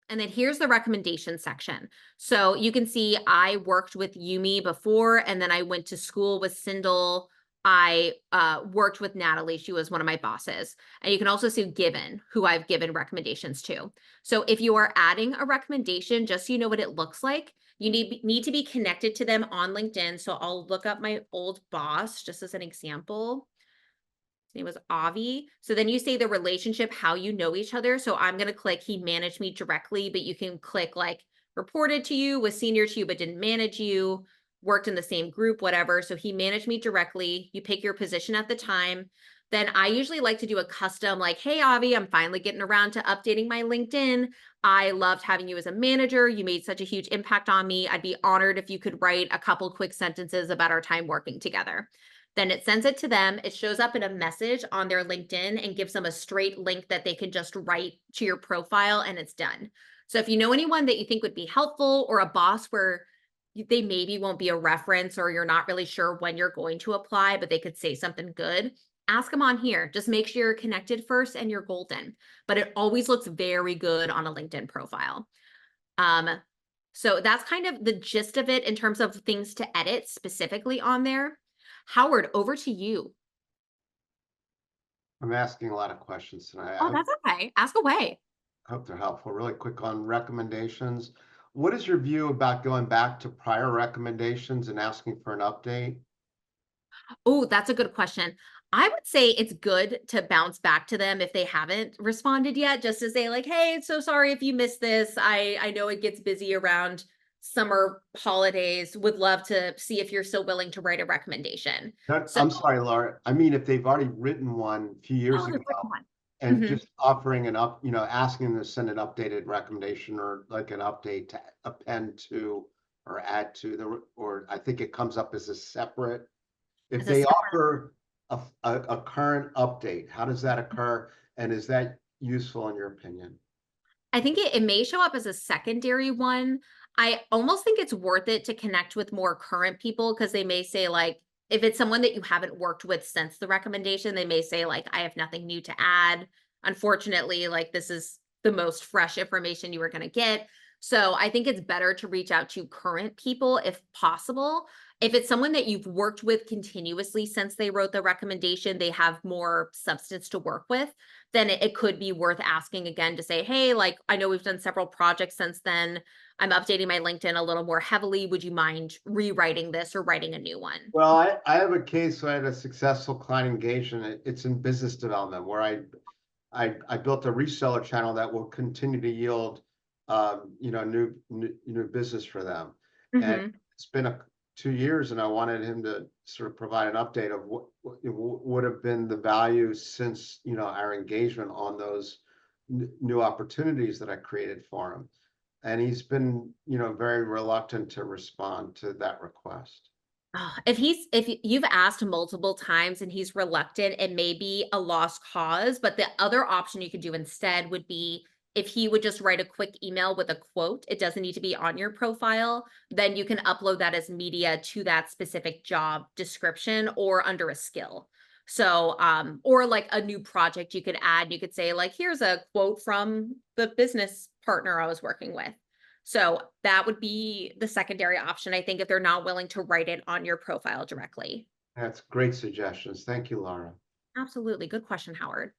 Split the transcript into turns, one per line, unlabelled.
And then here's the recommendation section. So you can see I worked with Yumi before, and then I went to school with Sindel. I worked with Natalie. She was one of my bosses. And you can also see Given, who I've given recommendations to. So if you are adding a recommendation, just so you know what it looks like, you need to be connected to them on LinkedIn. So I'll look up my old boss just as an example. His name was Avi. So then you say the relationship, how you know each other. So I'm going to click he managed me directly, but you can click like reported to you, was senior to you, but didn't manage you, worked in the same group, whatever. So he managed me directly. You pick your position at the time. Then I usually like to do a custom like, hey, Avi, I'm finally getting around to updating my LinkedIn. I loved having you as a manager. You made such a huge impact on me. I'd be honored if you could write a couple quick sentences about our time working together. Then it sends it to them. It shows up in a message on their LinkedIn and gives them a straight link that they can just write to your profile, and it's done. So if you know anyone that you think would be helpful, or a boss where they maybe won't be a reference, or you're not really sure when you're going to apply, but they could say something good, ask them on here. Just make sure you're connected first and you're golden. But it always looks very good on a LinkedIn profile. Um, so that's kind of the gist of it in terms of things to edit specifically on there. Howard, over to you.
I'm asking a lot of questions tonight.
Oh, that's okay. Ask away.
I hope they're helpful. Really quick on recommendations. What is your view about going back to prior recommendations and asking for an update?
Oh, that's a good question. I would say it's good to bounce back to them if they haven't responded yet, just to say like, "Hey, so sorry if you missed this. I know it gets busy around summer holidays. Would love to see if you're still willing to write a recommendation." So,
I'm sorry, Laura. I mean, if they've already written one a few years
oh,
ago
the written one.
and
Mhm.
just offering asking them to send an updated recommendation or like an update to append to or add to or I think it comes up as a separate. If
As a
they
separate.
offer a current update, how does that occur? And is that useful in your opinion?
I think it may show up as a secondary one. I almost think it's worth it to connect with more current people because they may say, like, if it's someone that you haven't worked with since the recommendation, they may say, like, I have nothing new to add. Unfortunately, like, this is the most fresh information you were going to get. So I think it's better to reach out to current people if possible. If it's someone that you've worked with continuously since they wrote the recommendation, they have more substance to work with, then it could be worth asking again to say, hey, like, I know we've done several projects since then. I'm updating my LinkedIn a little more heavily. Would you mind rewriting this or writing a new one?
Well, I have a case where I had a successful client engagement. It's in business development where I built a reseller channel that will continue to yield new business for them. And
Hmm.
it's been 2 years, and I wanted him to sort of provide an update of what would have been the value since our engagement on those new opportunities that I created for him. And he's been very reluctant to respond to that request.
If you've asked multiple times and he's reluctant, it may be a lost cause. But the other option you could do instead would be if he would just write a quick email with a quote. It doesn't need to be on your profile. Then you can upload that as media to that specific job description or under a skill. So, or like a new project you could add. You could say, like, here's a quote from the business partner I was working with. So that would be the secondary option, I think, if they're not willing to write it on your profile directly.
That's great suggestions. Thank you, Laura.
Absolutely. Good question, Howard.